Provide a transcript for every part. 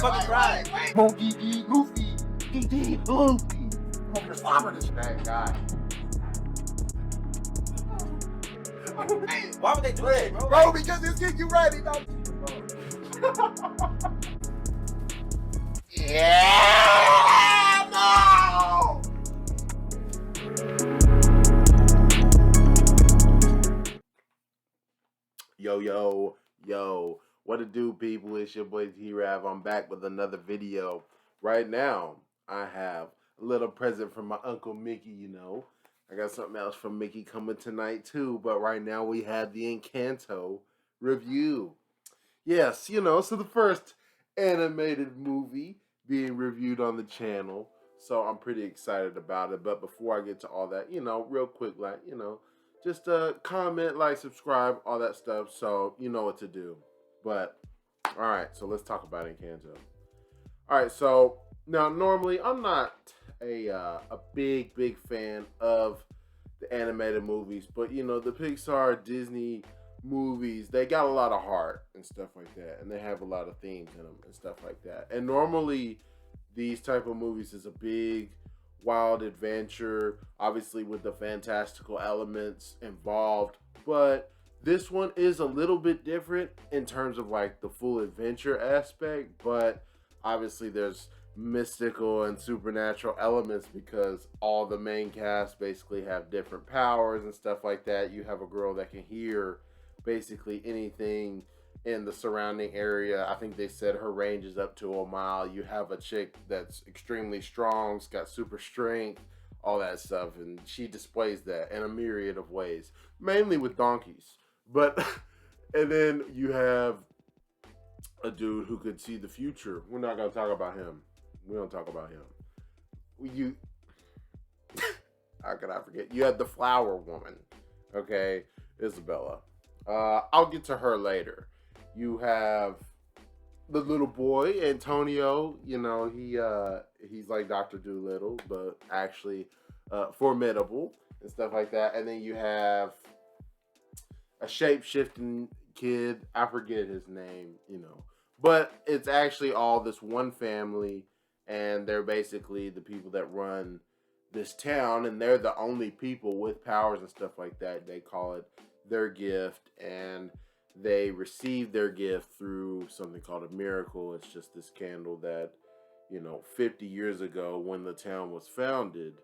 fucking cry. Monkey D. Goofy. D. Goofy. I'm the slobber this bad guy. Why would they do that, bro? Bro, because it's getting you ready. Yeah, no! Yo, what it do, people? It's your boy T-Rav. I'm back with another video. Right now, I have a little present from my Uncle Mickey, you know. I got something else from Mickey coming tonight, too. But right now, we have the Encanto review. Yes, you know, so the first animated movie being reviewed on the channel. So I'm pretty excited about it. But before I get to all that, you know, real quick, like, you know, just comment, like, subscribe, all that stuff, so you know what to do. But, alright, so let's talk about Encanto. Alright, so, now, normally, I'm not a big fan of the animated movies, but, you know, the Pixar, Disney movies, they got a lot of heart and stuff like that, and they have a lot of themes in them and stuff like that. And normally, these type of movies is a big, wild adventure, obviously with the fantastical elements involved, but this one is a little bit different in terms of like the full adventure aspect, but obviously there's mystical and supernatural elements because all the main cast basically have different powers and stuff like that. You have a girl that can hear basically anything in the surrounding area. I think they said her range is up to a mile. You have a chick that's extremely strong, has got super strength, all that stuff, and she displays that in a myriad of ways, mainly with donkeys. But and then you have a dude who could see the future. We're not gonna talk about him. We don't talk about him. You how could I forget? You have the flower woman, okay, Isabella. I'll get to her later. You have the little boy, Antonio. You know, he's like Dr. Dolittle, but actually formidable and stuff like that. And then you have a shape-shifting kid. I forget his name, you know. But it's actually all this one family, and they're basically the people that run this town, and they're the only people with powers and stuff like that. They call it their gift, and they received their gift through something called a miracle. It's just this candle that, you know, 50 years ago when the town was founded,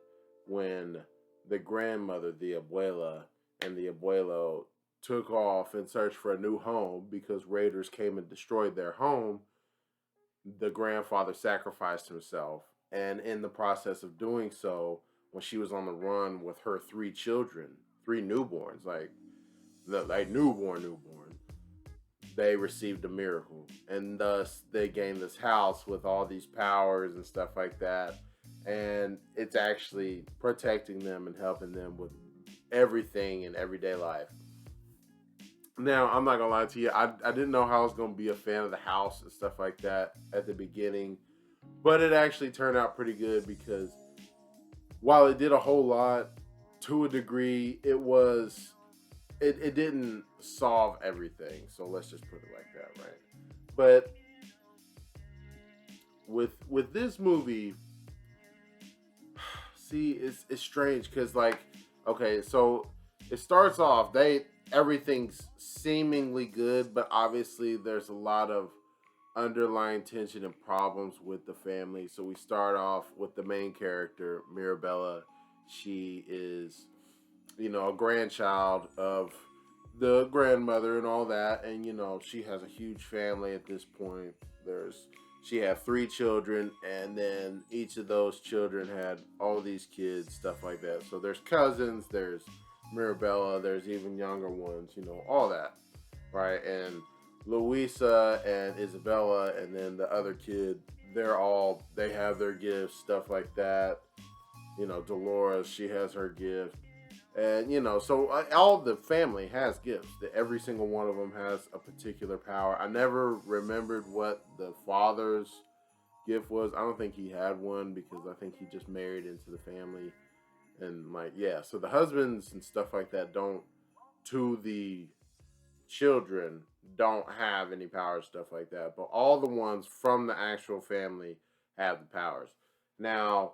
when the grandmother, the abuela, and the abuelo took off and searched for a new home because raiders came and destroyed their home, the grandfather sacrificed himself. And in the process of doing so, when she was on the run with her 3 children, 3 newborns, like newborn, they received a miracle, and thus they gained this house with all these powers and stuff like that, and it's actually protecting them and helping them with everything in everyday life. Now, I'm not gonna lie to you, I didn't know how I was gonna be a fan of the house and stuff like that at the beginning, but it actually turned out pretty good because while it did a whole lot, to a degree, it didn't solve everything, so let's just put it like that, right? But with this movie, see, it's strange because, like, okay, so it starts off, everything's seemingly good, but obviously there's a lot of underlying tension and problems with the family. So we start off with the main character, Mirabela. She is, you know, a grandchild of the grandmother and all that, and you know, she has a huge family at this point. She had 3 children, and then each of those children had all these kids, stuff like that. So there's cousins, there's Mirabela, there's even younger ones, you know, all that, right? And Luisa and Isabella, and then the other kid, they have their gifts, stuff like that. You know, Dolores, she has her gift. And, you know, so all the family has gifts. Every single one of them has a particular power. I never remembered what the father's gift was. I don't think he had one because I think he just married into the family. And, like, yeah. So the husbands and stuff like that don't, to the children, don't have any powers, stuff like that. But all the ones from the actual family have the powers. Now,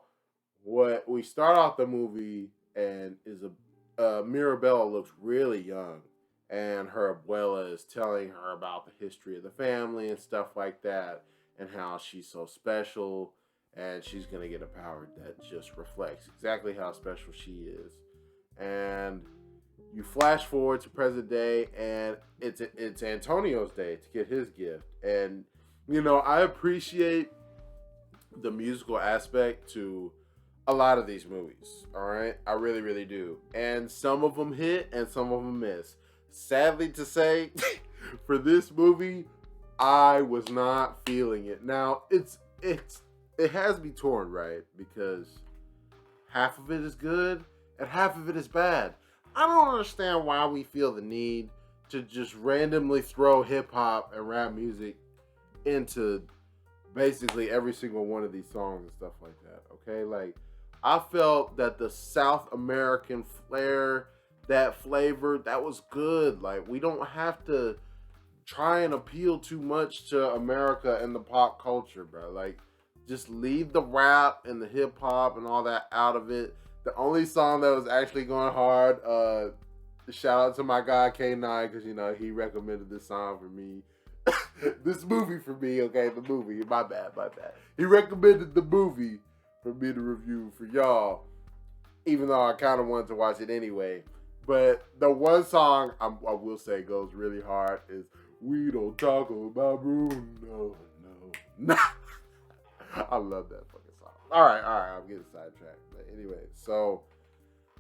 what we start off the movie and is a Mirabella looks really young, and her abuela is telling her about the history of the family and stuff like that, and how she's so special, and she's gonna get a power that just reflects exactly how special she is. And you flash forward to present day, and it's Antonio's day to get his gift. And I appreciate the musical aspect to a lot of these movies. All right, I really, really do. And some of them hit, and some of them miss. Sadly to say, for this movie, I was not feeling it. Now it has to be torn, right? Because half of it is good and half of it is bad. I don't understand why we feel the need to just randomly throw hip hop and rap music into basically every single one of these songs and stuff like that. Okay, like I felt that the South American flair, that flavor, that was good. Like we don't have to try and appeal too much to America and the pop culture, bro. Like just leave the rap and the hip hop and all that out of it. The only song that was actually going hard, shout out to my guy K9, because he recommended this song for me. This movie for me, okay, the movie. My bad. He recommended the movie for me to review for y'all, even though I kind of wanted to watch it anyway. But the one song I will say goes really hard is "We Don't Talk About Bruno." No. I love that fucking song. All right, I'm getting sidetracked. But anyway, so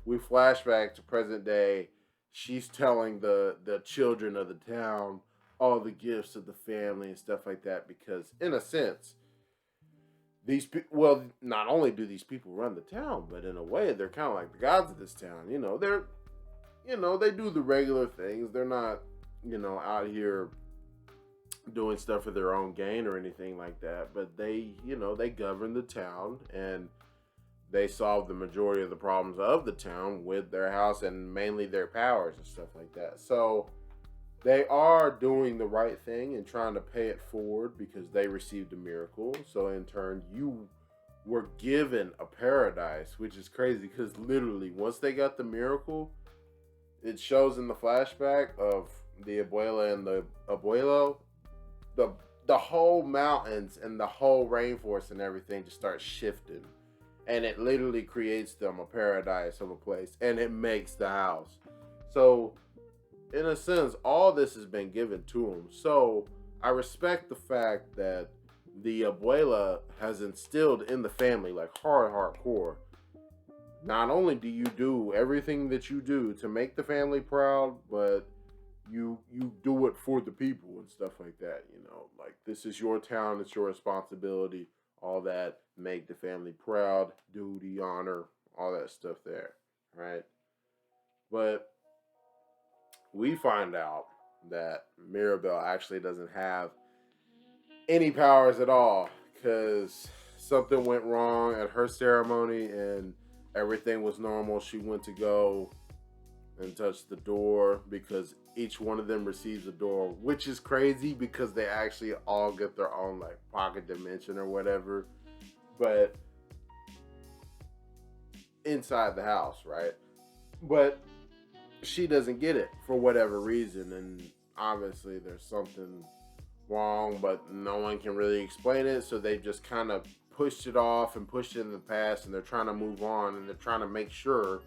we flash back to present day. She's telling the children of the town all the gifts of the family and stuff like that, because in a sense, not only do these people run the town, but in a way they're kind of like the gods of this town. They do the regular things. They're not out here doing stuff for their own gain or anything like that, but they govern the town, and they solve the majority of the problems of the town with their house and mainly their powers and stuff like that. So they are doing the right thing and trying to pay it forward because they received a miracle. So in turn, you were given a paradise, which is crazy because literally once they got the miracle, it shows in the flashback of the abuela and the abuelo, the whole mountains and the whole rainforest and everything just starts shifting. And it literally creates them a paradise of a place, and it makes the house. So in a sense, all this has been given to him. So I respect the fact that the abuela has instilled in the family, like hardcore. Not only do you do everything that you do to make the family proud, but you do it for the people and stuff like that. Like this is your town, it's your responsibility, all that, make the family proud, duty, honor, all that stuff there, right? But we find out that Mirabelle actually doesn't have any powers at all because something went wrong at her ceremony and everything was normal. She went to go and touch the door because each one of them receives a door, which is crazy because they actually all get their own like pocket dimension or whatever, but inside the house, right? But she doesn't get it for whatever reason, and obviously there's something wrong, but no one can really explain it, so they just kind of pushed it off and pushed it in the past, and they're trying to move on, and they're trying to make sure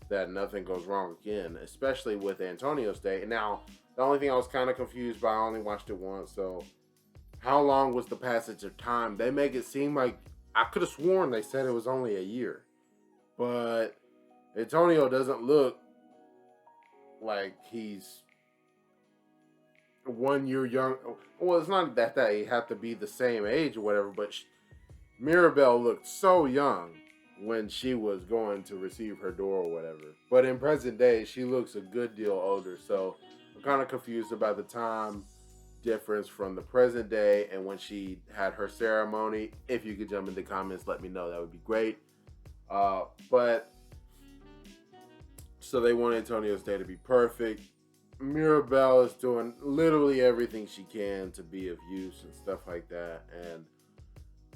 that nothing goes wrong again, especially with Antonio's day. Now, the only thing I was kind of confused by, I only watched it once, so how long was the passage of time? They make it seem like, I could have sworn they said it was only a year, but Antonio doesn't look like he's 1 year young. Well, it's not that he have to be the same age or whatever, but Mirabelle looked so young when she was going to receive her door or whatever. But in present day, she looks a good deal older. So I'm kind of confused about the time difference from the present day and when she had her ceremony. If you could jump in the comments, let me know. That would be great. But so they want Antonio's day to be perfect. Mirabelle is doing literally everything she can to be of use and stuff like that. And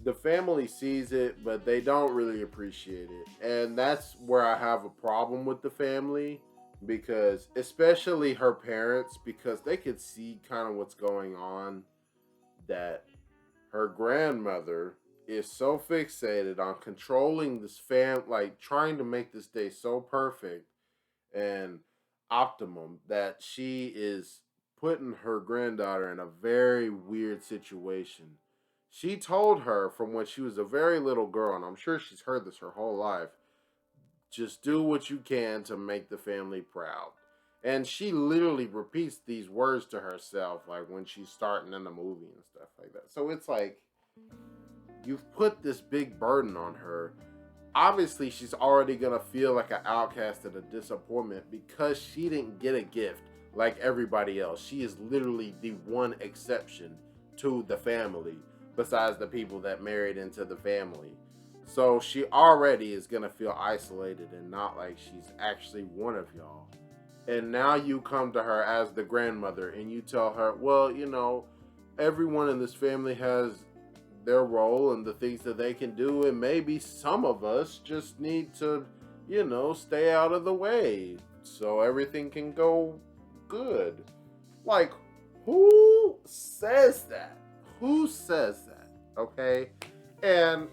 the family sees it, but they don't really appreciate it. And that's where I have a problem with the family, because, especially her parents, because they could see kind of what's going on, that her grandmother is so fixated on controlling this like trying to make this day so perfect and optimum, that she is putting her granddaughter in a very weird situation. She told her from when she was a very little girl, and I'm sure she's heard this her whole life, just do what you can to make the family proud. And she literally repeats these words to herself, like when she's starting in the movie and stuff like that. So it's like, you've put this big burden on her. Obviously, she's already gonna feel like an outcast and a disappointment because she didn't get a gift like everybody else. She is literally the one exception to the family, besides the people that married into the family. So she already is gonna feel isolated and not like she's actually one of y'all. And now you come to her as the grandmother and you tell her, well, everyone in this family has their role and the things that they can do, and maybe some of us just need to, stay out of the way so everything can go good. Like, who says that? Who says that? Okay? And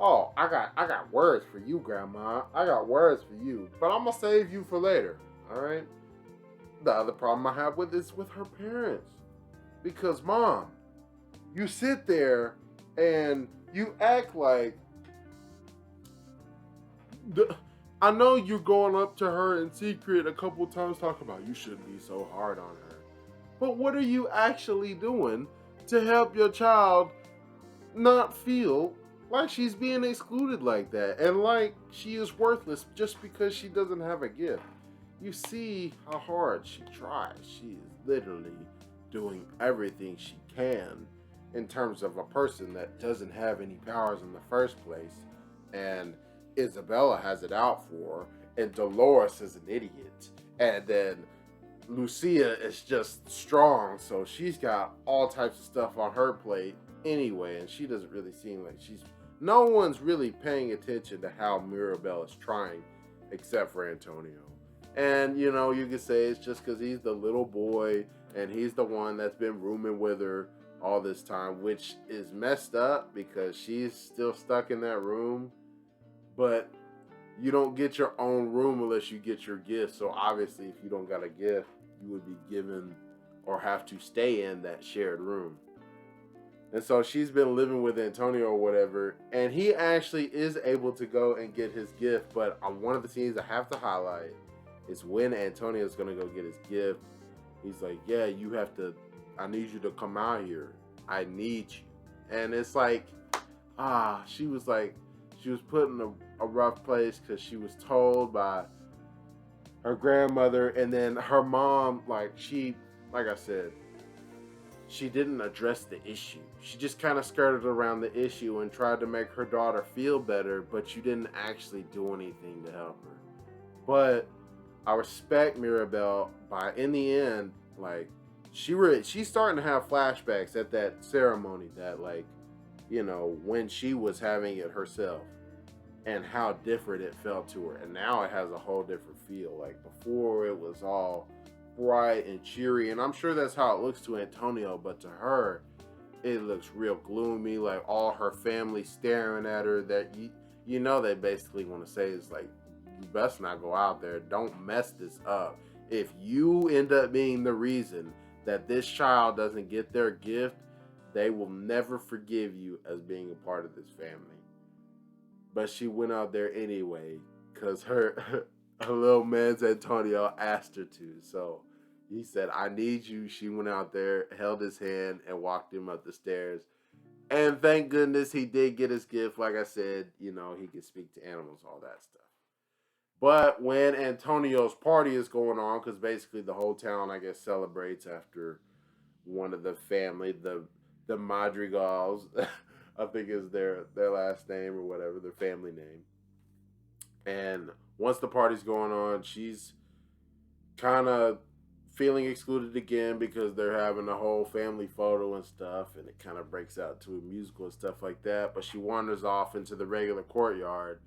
I got words for you, Grandma. I got words for you, but I'm gonna save you for later. All right? The other problem I have with is with her parents, because Mom, you sit there and you act like I know you're going up to her in secret a couple times talking about you shouldn't be so hard on her. But what are you actually doing to help your child not feel like she's being excluded like that and like she is worthless just because she doesn't have a gift? You see how hard she tries. She is literally doing everything she can in terms of a person that doesn't have any powers in the first place. And Isabella has it out for her, and Dolores is an idiot. And then Lucia is just strong, so she's got all types of stuff on her plate anyway, and she doesn't really seem like no one's really paying attention to how Mirabelle is trying, except for Antonio. And, you can say it's just because he's the little boy, and he's the one that's been rooming with her all this time, which is messed up because she's still stuck in that room. But you don't get your own room unless you get your gift. So obviously, if you don't got a gift, you would be given or have to stay in that shared room. And so she's been living with Antonio or whatever, and he actually is able to go and get his gift. But on one of the scenes I have to highlight is when Antonio's going to go get his gift. He's like, yeah, I need you to come out here. I need you. And it's like, she was put in a rough place because she was told by her grandmother, and then her mom, like I said, she didn't address the issue. She just kind of skirted around the issue and tried to make her daughter feel better, but you didn't actually do anything to help her. But I respect Mirabelle in the end, like, she's starting to have flashbacks at that ceremony that, like, when she was having it herself, and how different it felt to her. And now it has a whole different feel. Like, before it was all bright and cheery, and I'm sure that's how it looks to Antonio, but to her, it looks real gloomy, like all her family staring at her, that they basically want to say is like, you best not go out there, don't mess this up. If you end up being the reason that this child doesn't get their gift, they will never forgive you as being a part of this family. But she went out there anyway, because her little man's Antonio asked her to. So he said, I need you. She went out there, held his hand, and walked him up the stairs. And thank goodness he did get his gift. Like I said, he could speak to animals, all that stuff. But when Antonio's party is going on, because basically the whole town, I guess, celebrates after one of the family, the Madrigals, I think is their last name or whatever, their family name. And once the party's going on, she's kind of feeling excluded again because they're having a whole family photo and stuff, and it kind of breaks out to a musical and stuff like that. But she wanders off into the regular courtyard,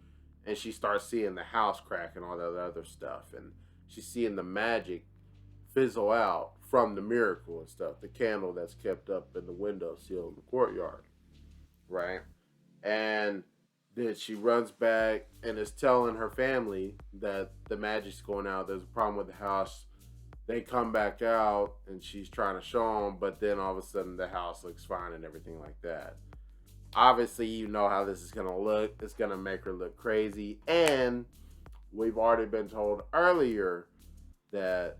and she starts seeing the house crack and all that other stuff, and she's seeing the magic fizzle out from the miracle and stuff, the candle that's kept up in the windowsill in the courtyard, right? And then she runs back and is telling her family that the magic's going out. There's a problem with the house. They come back out and she's trying to show them, but then all of a sudden the house looks fine and everything like that. Obviously, you know how this is going to look. It's going to make her look crazy. And we've already been told earlier that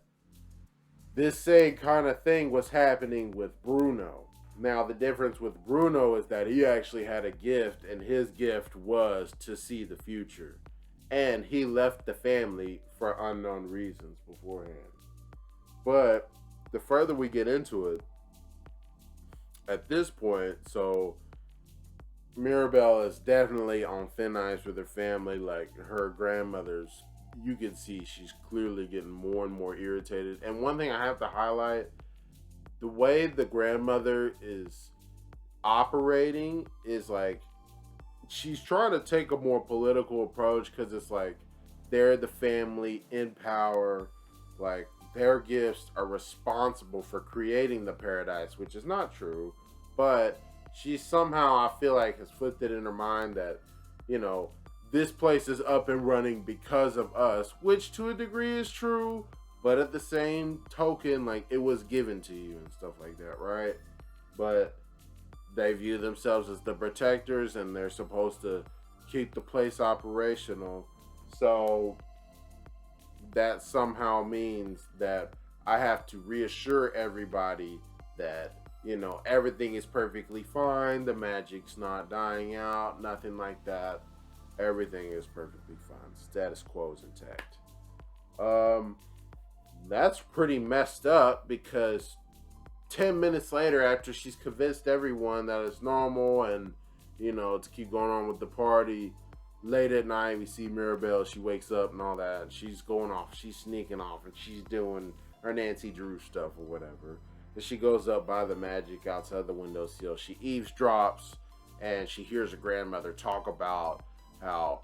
this same kind of thing was happening with Bruno. Now, the difference with Bruno is that he actually had a gift, and his gift was to see the future. And he left the family for unknown reasons beforehand. But the further we get into it, at this point, so Mirabela is definitely on thin ice with her family. Like, her grandmother's, you can see she's clearly getting more and more irritated. And one thing I have to highlight, the way the grandmother is operating is like, she's trying to take a more political approach, because it's like they're the family in power, like their gifts are responsible for creating the paradise, which is not true. But she somehow, I feel like, has flipped it in her mind that, you know, this place is up and running because of us, which to a degree is true, but at the same token, like, it was given to you and stuff like that, right? But they view themselves as the protectors, and they're supposed to keep the place operational. So that somehow means that I have to reassure everybody that, you know, everything is perfectly fine. The magic's not dying out, nothing like that. Everything is perfectly fine. Status quo is intact. That's pretty messed up, because 10 minutes later, after she's convinced everyone that it's normal and, you know, to keep going on with the party, late at night, we see Mirabelle. She wakes up and all that. And she's going off. She's sneaking off, and she's doing her Nancy Drew stuff or whatever. And she goes up by the magic outside the windowsill. She eavesdrops, and she hears her grandmother talk about how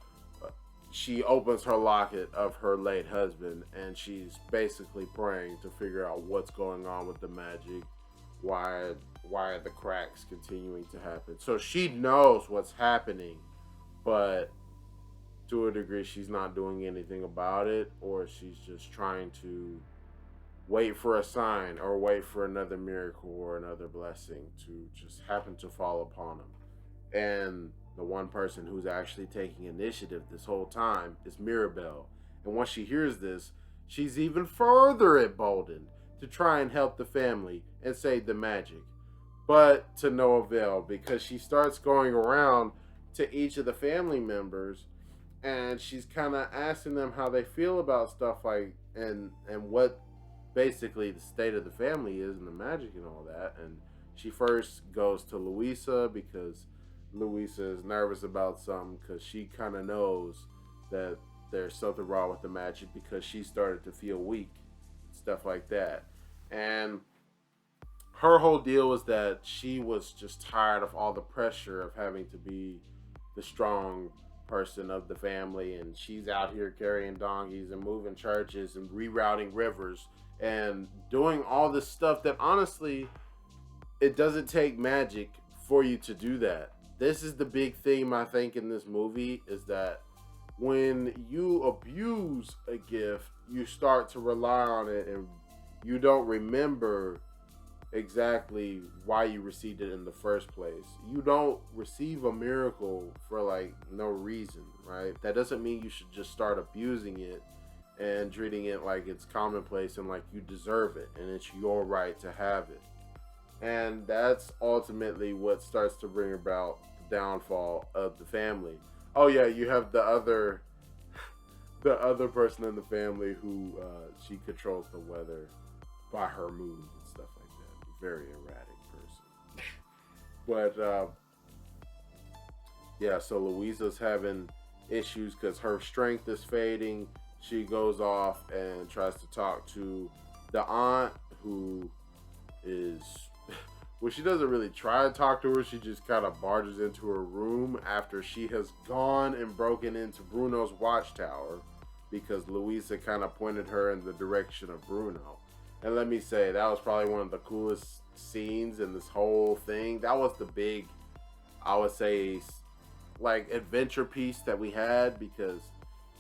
she opens her locket of her late husband, and she's basically praying to figure out what's going on with the magic. Why are the cracks continuing to happen? So she knows what's happening, but to a degree, she's not doing anything about it, or she's just trying to wait for a sign or wait for another miracle or another blessing to just happen to fall upon them. And the one person who's actually taking initiative this whole time is Mirabelle. And once she hears this, she's even further emboldened to try and help the family and save the magic. But to no avail, because she starts going around to each of the family members, and she's kind of asking them how they feel about stuff, like, and what basically the state of the family is and the magic and all that. And she first goes to Louisa, because Louisa is nervous about something, because she kind of knows that there's something wrong with the magic, because she started to feel weak, stuff like that. And her whole deal was that she was just tired of all the pressure of having to be the strong person of the family, and she's out here carrying donkeys and moving churches and rerouting rivers and doing all this stuff that, honestly, it doesn't take magic for you to do that. This is the big theme, I think, in this movie, is that when you abuse a gift, you start to rely on it, and you don't remember exactly why you received it in the first place. You don't receive a miracle for, like, no reason, right? That doesn't mean you should just start abusing it and treating it like it's commonplace and like you deserve it and it's your right to have it. And that's ultimately what starts to bring about the downfall of the family. Oh yeah, you have the other person in the family who she controls the weather by her mood and stuff like that. Very erratic person. But yeah, so Louisa's having issues because her strength is fading. She goes off and tries to talk to the aunt who is well, she doesn't really try to talk to her. She just kind of barges into her room after she has gone and broken into Bruno's watchtower because Louisa kind of pointed her in the direction of Bruno. And let me say, that was probably one of the coolest scenes in this whole thing. That was the big, I would say, like adventure piece that we had because,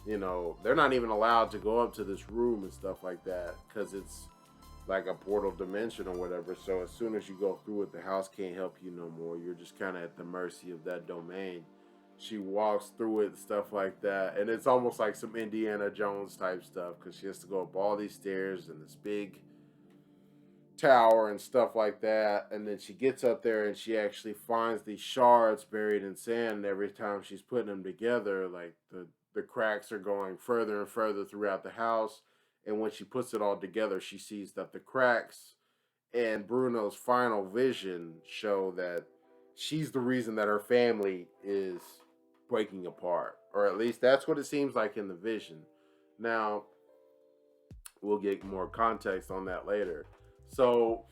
you know, they're not even allowed to go up to this room and stuff like that because it's like a portal dimension or whatever. So as soon as you go through it, the house can't help you no more. You're just kind of at the mercy of that domain. She walks through it and stuff like that, and it's almost like some Indiana Jones type stuff because she has to go up all these stairs and this big tower and stuff like that. And then she gets up there and she actually finds these shards buried in sand, and every time she's putting them together, like the cracks are going further and further throughout the house. And when she puts it all together, she sees that the cracks and Bruno's final vision show that she's the reason that her family is breaking apart. Or at least that's what it seems like in the vision. Now, we'll get more context on that later. So,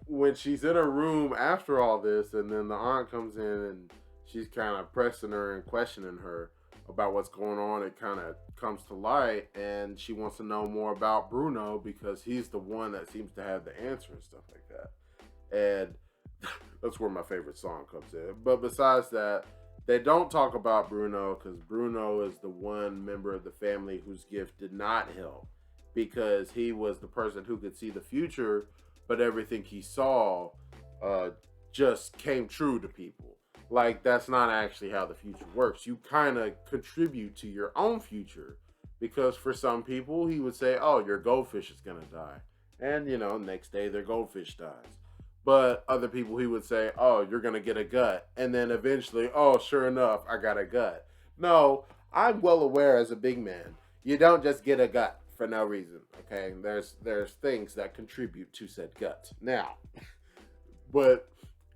when she's in her room after all this, and then the aunt comes in and she's kind of pressing her and questioning her about what's going on, it kind of comes to light, and she wants to know more about Bruno because he's the one that seems to have the answer and stuff like that. And that's where my favorite song comes in. But besides that, they don't talk about Bruno because Bruno is the one member of the family whose gift did not help because he was the person who could see the future, but everything he saw just came true to people. Like, that's not actually how the future works. You kind of contribute to your own future because for some people, he would say, oh, your goldfish is going to die. And, you know, next day their goldfish dies. But other people, he would say, oh, you're going to get a gut. And then eventually, oh, sure enough, I got a gut. No, I'm well aware as a big man, you don't just get a gut for no reason, okay? There's things that contribute to said gut. Now, but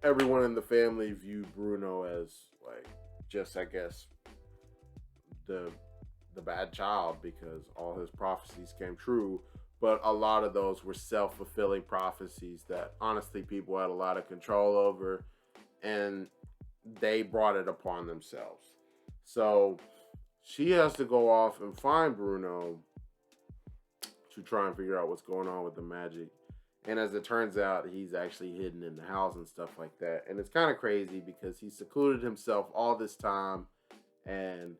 everyone in the family viewed Bruno as like just, I guess, the bad child because all his prophecies came true. But a lot of those were self-fulfilling prophecies that honestly people had a lot of control over, and they brought it upon themselves. So she has to go off and find Bruno to try and figure out what's going on with the magic. And as it turns out, he's actually hidden in the house and stuff like that. And it's kind of crazy because he secluded himself all this time and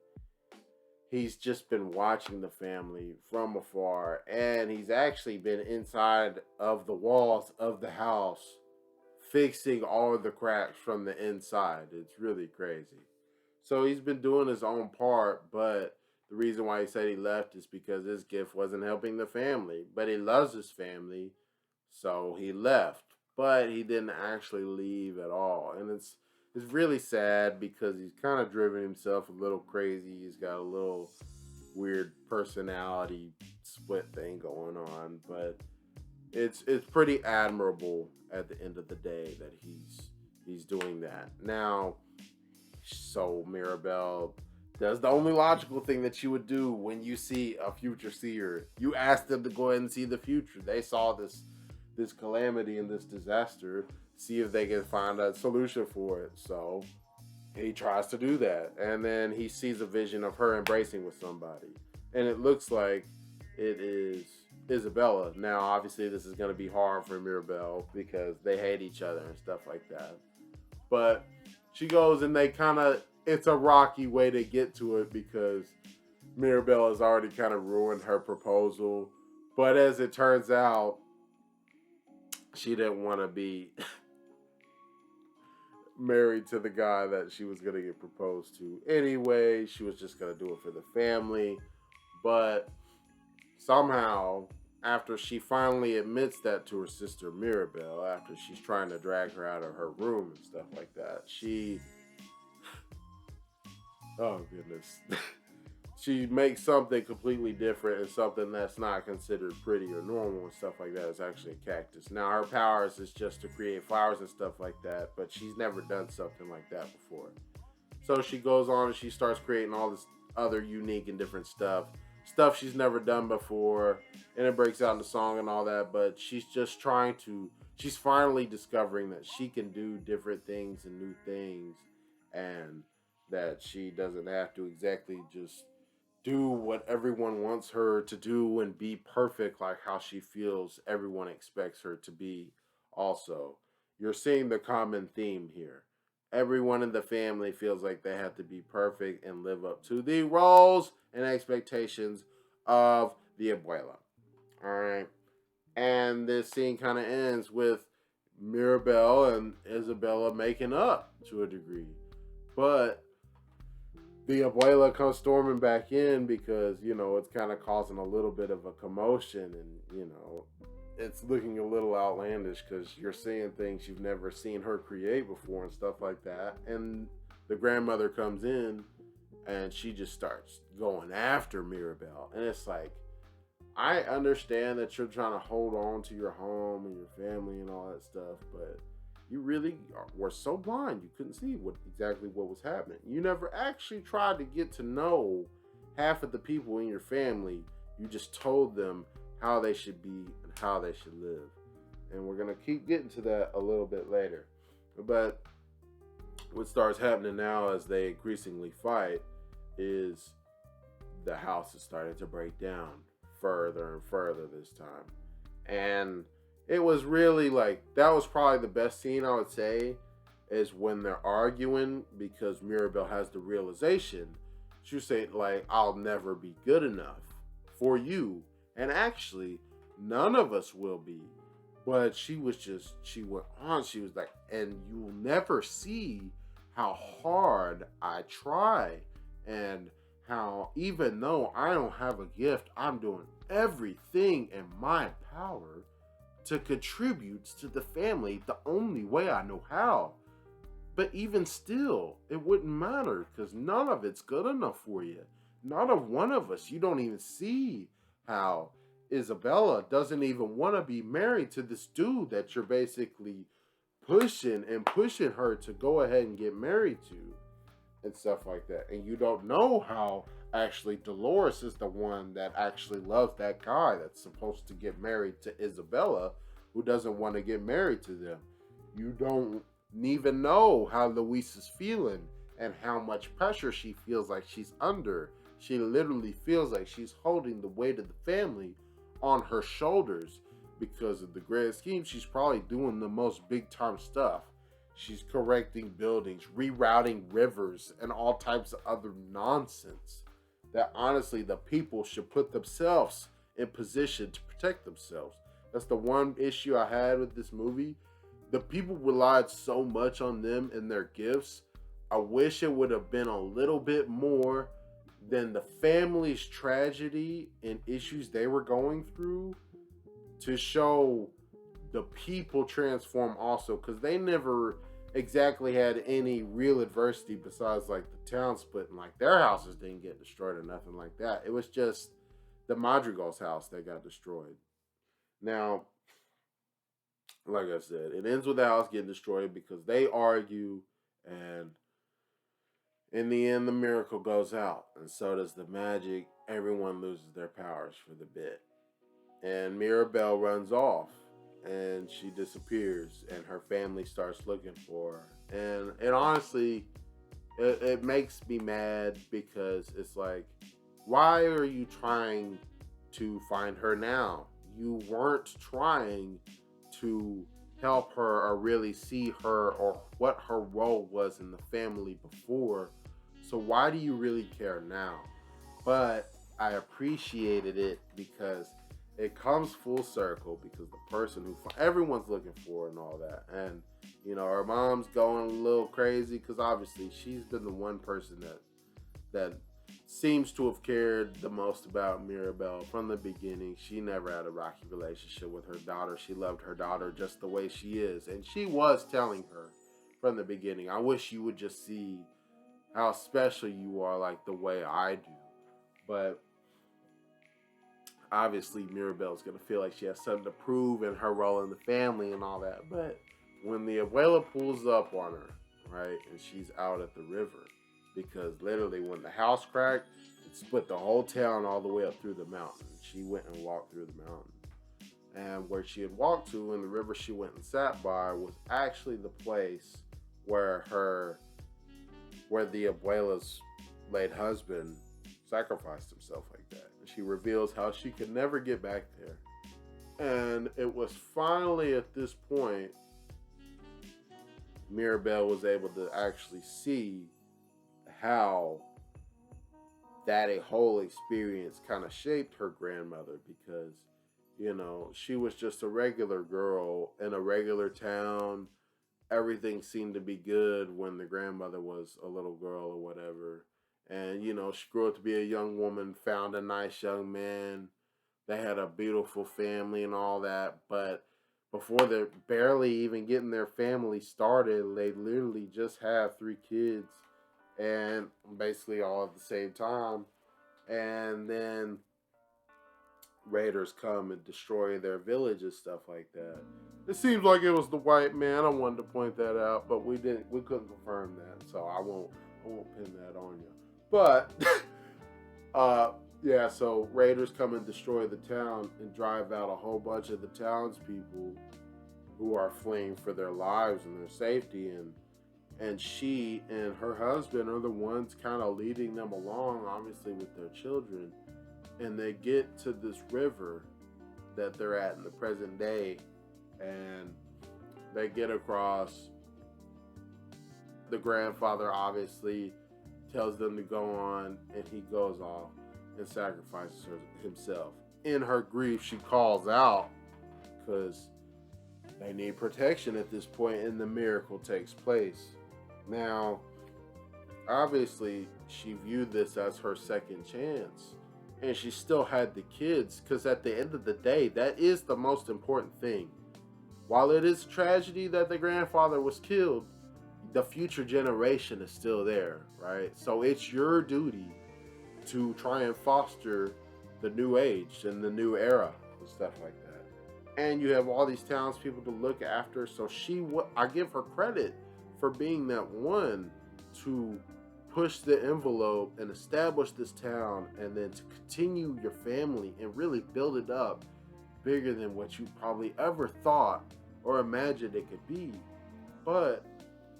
he's just been watching the family from afar. And he's actually been inside of the walls of the house fixing all of the cracks from the inside. It's really crazy. So he's been doing his own part, but the reason why he said he left is because his gift wasn't helping the family. But he loves his family. So he left, but he didn't actually leave at all. And it's really sad because he's kind of driven himself a little crazy. He's got a little weird personality split thing going on, but it's pretty admirable at the end of the day that he's doing that. Now, so Mirabelle does the only logical thing that you would do when you see a future seer. You ask them to go ahead and see the future. They saw this calamity and this disaster, see if they can find a solution for it. So he tries to do that, and then he sees a vision of her embracing with somebody, and it looks like it is Isabella. Now obviously this is going to be hard for Mirabelle because they hate each other and stuff like that, but she goes and they kind of, it's a rocky way to get to it because Mirabelle has already kind of ruined her proposal. But as it turns out, she didn't want to be married to the guy that she was going to get proposed to anyway. She was just going to do it for the family. But somehow, after she finally admits that to her sister Mirabelle, after she's trying to drag her out of her room and stuff like that, she... oh, goodness. She makes something completely different and something that's not considered pretty or normal and stuff like that. It's actually a cactus. Now, her powers is just to create flowers and stuff like that, but she's never done something like that before. So she goes on and she starts creating all this other unique and different stuff. stuff she's never done before, and it breaks out in the song and all that. But she's just she's finally discovering that she can do different things and new things, and that she doesn't have to exactly just do what everyone wants her to do and be perfect like how she feels everyone expects her to be. Also, you're seeing the common theme here. Everyone in the family feels like they have to be perfect and live up to the roles and expectations of the abuela. All right. And this scene kind of ends with Mirabelle and Isabella making up to a degree. But the abuela comes storming back in because, it's kind of causing a little bit of a commotion, and, it's looking a little outlandish because you're seeing things you've never seen her create before and stuff like that. And the grandmother comes in and she just starts going after Mirabelle. And it's like, I understand that you're trying to hold on to your home and your family and all that stuff, but you really were so blind you couldn't see exactly what was happening. You never actually tried to get to know half of the people in your family. You just told them how they should be and how they should live. And we're going to keep getting to that a little bit later. But what starts happening now as they increasingly fight is the house is starting to break down further and further this time. And it was really like, that was probably the best scene, I would say, is when they're arguing, because Mirabelle has the realization. She's saying, like, I'll never be good enough for you. And actually, none of us will be. But she went on, she was like, and you'll never see how hard I try. And how even though I don't have a gift, I'm doing everything in my power to contribute to the family the only way I know how. But even still, it wouldn't matter because none of it's good enough for you. Not of one of us. You don't even see how Isabella doesn't even want to be married to this dude that you're basically pushing her to go ahead and get married to and stuff like that. And you don't know how actually Dolores is the one that actually loves that guy that's supposed to get married to Isabella, who doesn't want to get married to them. You don't even know how Luis is feeling and how much pressure she feels like she's under. She literally feels like she's holding the weight of the family on her shoulders because of the grand scheme. She's probably doing the most big time stuff. She's correcting buildings, rerouting rivers, and all types of other nonsense that honestly the people should put themselves in position to protect themselves. That's the one issue I had with this movie. The people relied so much on them and their gifts. I wish it would have been a little bit more than the family's tragedy and issues they were going through to show the people transform also, because they never exactly had any real adversity besides like the town splitting. Like their houses didn't get destroyed or nothing like that. It was just the Madrigal's house that got destroyed. Now, like I said, it ends with the house getting destroyed because they argue, and in the end the miracle goes out, and so does the magic. Everyone loses their powers for the bit, and Mirabelle runs off and she disappears, and her family starts looking for her. And it honestly, it makes me mad because it's like, why are you trying to find her now? You weren't trying to help her or really see her or what her role was in the family before. So why do you really care now? But I appreciated it because it comes full circle, because the person who everyone's looking for and all that. And, her mom's going a little crazy because obviously she's been the one person that seems to have cared the most about Mirabelle from the beginning. She never had a rocky relationship with her daughter. She loved her daughter just the way she is. And she was telling her from the beginning, I wish you would just see how special you are like the way I do. But obviously Mirabelle's going to feel like she has something to prove in her role in the family and all that. But when the abuela pulls up on her, right, and she's out at the river, because literally when the house cracked, It split the whole town all the way up through the mountain. She went and walked through the mountain. And where she had walked to and the river she went and sat by was actually the place where the abuela's late husband sacrificed himself like that. And she reveals how she could never get back there. And it was finally at this point Mirabelle was able to actually see how that a whole experience kind of shaped her grandmother, because she was just a regular girl in a regular town. Everything seemed to be good when the grandmother was a little girl or whatever. And, she grew up to be a young woman, found a nice young man. They had a beautiful family and all that. But before they're barely even getting their family started, they literally just have 3 kids. And basically all at the same time. And then raiders come and destroy their village and stuff like that. It seems like it was the white man. I wanted to point that out, but we couldn't confirm that, so I won't pin that on you. But yeah, so raiders come and destroy the town and drive out a whole bunch of the townspeople who are fleeing for their lives and their safety, and she and her husband are the ones kind of leading them along, obviously with their children. And they get to this river that they're at in the present day, and they get across. The grandfather obviously tells them to go on, and he goes off and sacrifices himself. In her grief, she calls out because they need protection at this point, and the miracle takes place. Now, obviously, she viewed this as her second chance. And she still had the kids, because at the end of the day, that is the most important thing. While it is tragedy that the grandfather was killed, the future generation is still there, right? So it's your duty to try and foster the new age and the new era and stuff like that. And you have all these townspeople to look after. So I give her credit for being that one to push the envelope and establish this town, and then to continue your family and really build it up bigger than what you probably ever thought or imagined it could be. But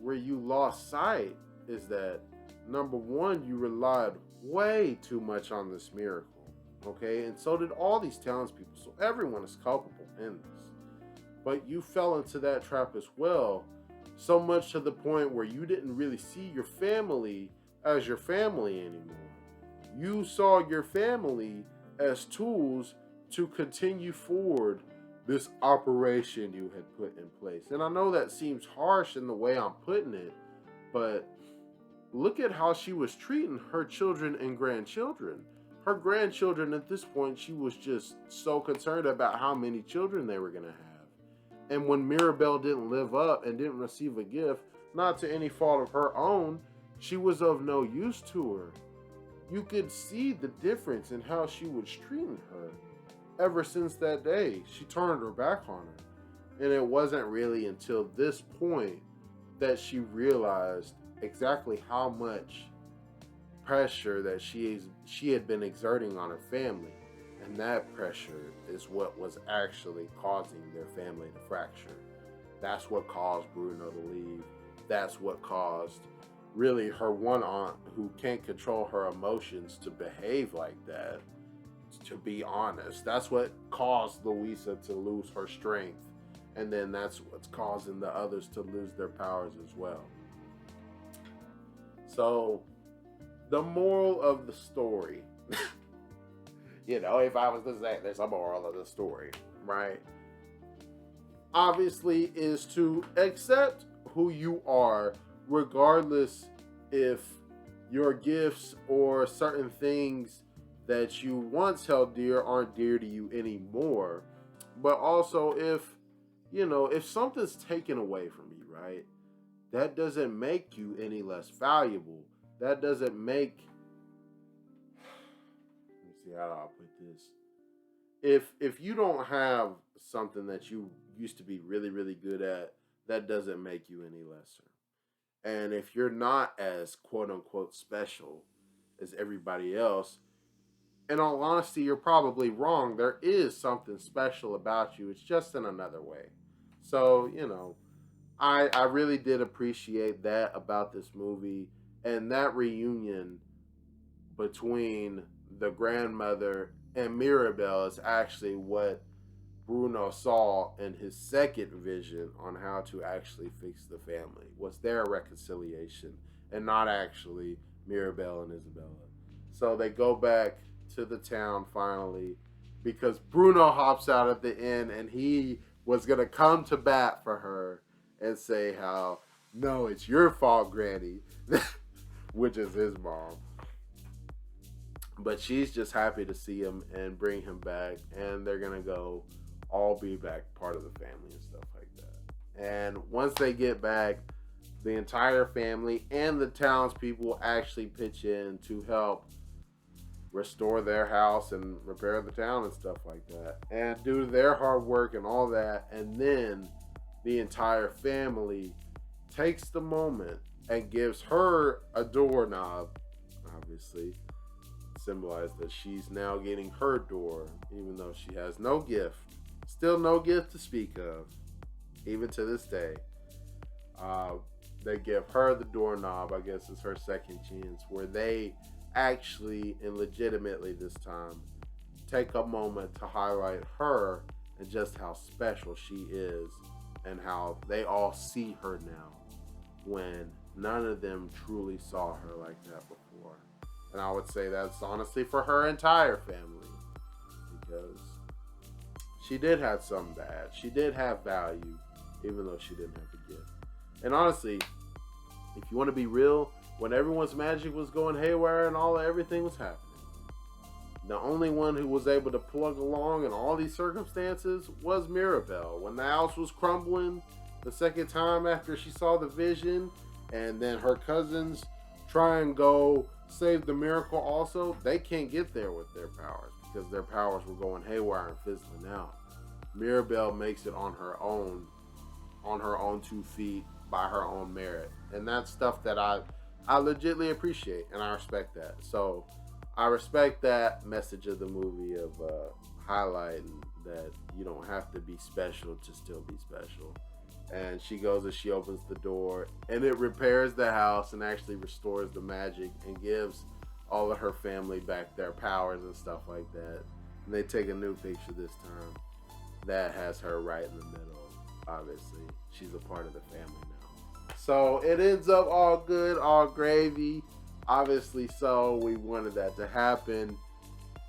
where you lost sight is that, number one, you relied way too much on this miracle, okay? And so did all these townspeople, so everyone is culpable in this. But you fell into that trap as well, so much to the point where you didn't really see your family as your family anymore. You saw your family as tools to continue forward this operation you had put in place. And I know that seems harsh in the way I'm putting it, but look at how she was treating her children and grandchildren. Her grandchildren, at this point, she was just so concerned about how many children they were going to have. And when Mirabelle didn't live up and didn't receive a gift, not to any fault of her own, she was of no use to her. You could see the difference in how she was treating her. Ever since that day, she turned her back on her. And it wasn't really until this point that she realized exactly how much pressure that she had been exerting on her family. And that pressure is what was actually causing their family to fracture. That's what caused Bruno to leave. That's what caused really her one aunt, who can't control her emotions, to behave like that. To be honest, that's what caused Louisa to lose her strength, and then that's what's causing the others to lose their powers as well. So the moral of the story, if I was to say there's a moral of the story, right, obviously is to accept who you are, regardless if your gifts or certain things that you once held dear aren't dear to you anymore. But also if something's taken away from you, right, that doesn't make you any less valuable. That doesn't make, let me see how I'll put this. If you don't have something that you used to be really, really good at, that doesn't make you any lesser. And if you're not as quote unquote special as everybody else, in all honesty, you're probably wrong. There is something special about you. It's just in another way. So, I really did appreciate that about this movie, and that reunion between the grandmother and Mirabelle is actually what Bruno saw in his second vision on how to actually fix the family. Was their reconciliation and not actually Mirabelle and Isabella. So they go back to the town finally because Bruno hops out at the end and he was going to come to bat for her and say how, no, it's your fault, Granny, which is his mom. But she's just happy to see him and bring him back, and they're going to go all be back part of the family and stuff like that. And once they get back, the entire family and the townspeople actually pitch in to help restore their house and repair the town and stuff like that. And due to their hard work and all that, and then the entire family takes the moment and gives her a doorknob, obviously, symbolize that she's now getting her door, even though she has no gift. Still no gift to speak of, even to this day. They give her the doorknob, I guess is her second chance, where they actually and legitimately this time take a moment to highlight her and just how special she is and how they all see her now when none of them truly saw her like that before. And I would say that's honestly for her entire family, because she did have some bad. She did have value, even though she didn't have a gift. And honestly, if you want to be real, when everyone's magic was going haywire and everything was happening, the only one who was able to plug along in all these circumstances was Mirabelle. When the house was crumbling the second time after she saw the vision, and then her cousins try and go save the miracle also, they can't get there with their powers because their powers were going haywire and fizzling out. Mirabelle makes it on her own 2 feet by her own merit. And that's stuff that I legitimately appreciate, and I respect that. So I respect that message of the movie of highlighting that you don't have to be special to still be special. And she goes and she opens the door, and it repairs the house and actually restores the magic and gives all of her family back their powers and stuff like that. And they take a new picture this time that has her right in the middle. Obviously, she's a part of the family now. So it ends up all good, all gravy. Obviously, so we wanted that to happen.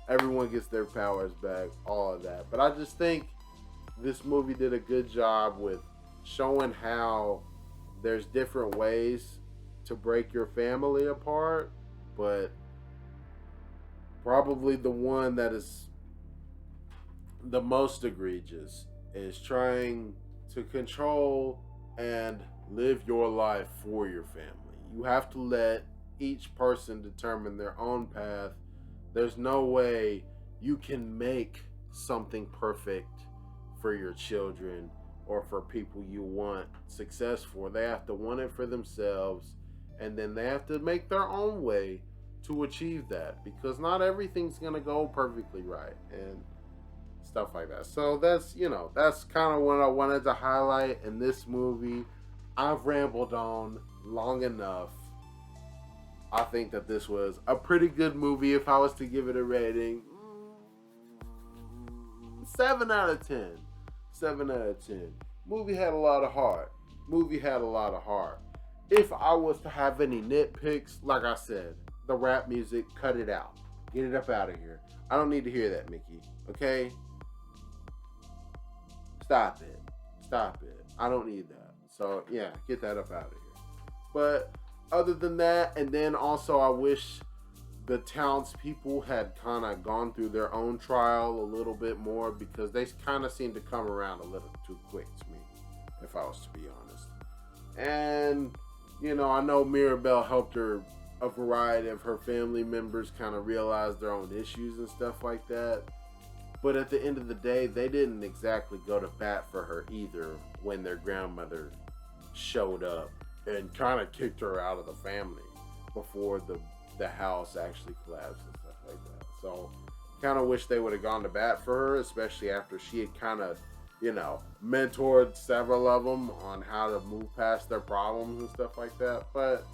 Everyone gets their powers back, all of that. But I just think this movie did a good job with showing how there's different ways to break your family apart, but probably the one that is the most egregious is trying to control and live your life for your family. You have to let each person determine their own path. There's no way you can make something perfect for your children or for people you want success for. They have to want it for themselves, and then they have to make their own way to achieve that, because not everything's gonna go perfectly right and stuff like that. So that's kind of what I wanted to highlight in this movie. I've rambled on long enough. I think that this was a pretty good movie. If I was to give it a rating, 7 out of 10. 7 out of 10. Movie had a lot of heart. If I was to have any nitpicks, like I said, the rap music, cut it out. Get it up out of here. I don't need to hear that, Mickey. Okay? Stop it. I don't need that. So, yeah, get that up out of here. But other than that, and then also I wish the townspeople had kind of gone through their own trial a little bit more, because they kind of seemed to come around a little too quick to me, if I was to be honest. And, I know Mirabelle helped her, a variety of her family members kind of realize their own issues and stuff like that. But at the end of the day, they didn't exactly go to bat for her either when their grandmother showed up and kind of kicked her out of the family before the house actually collapsed and stuff like that. So Kind of wish they would have gone to bat for her, especially after she had kind of, you know, mentored several of them on how to move past their problems and stuff like that. But,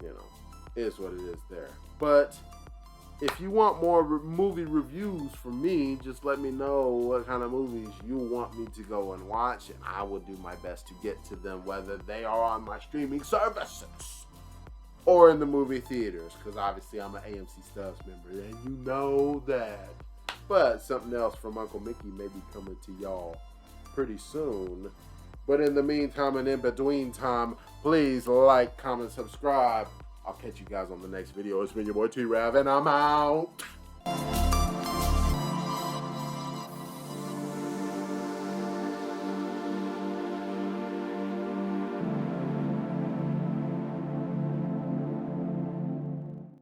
you know, it is what it is there. But if you want more movie reviews from me, just let me know what kind of movies you want me to go and watch, and I will do my best to get to them, whether they are on my streaming services or in the movie theaters, because obviously I'm an AMC Stubs member, and you know that. But something else from Uncle Mickey may be coming to y'all pretty soon. But in the meantime and in between time, please like, comment, subscribe. I'll catch you guys on the next video. It's been your boy T-Rav, and I'm out.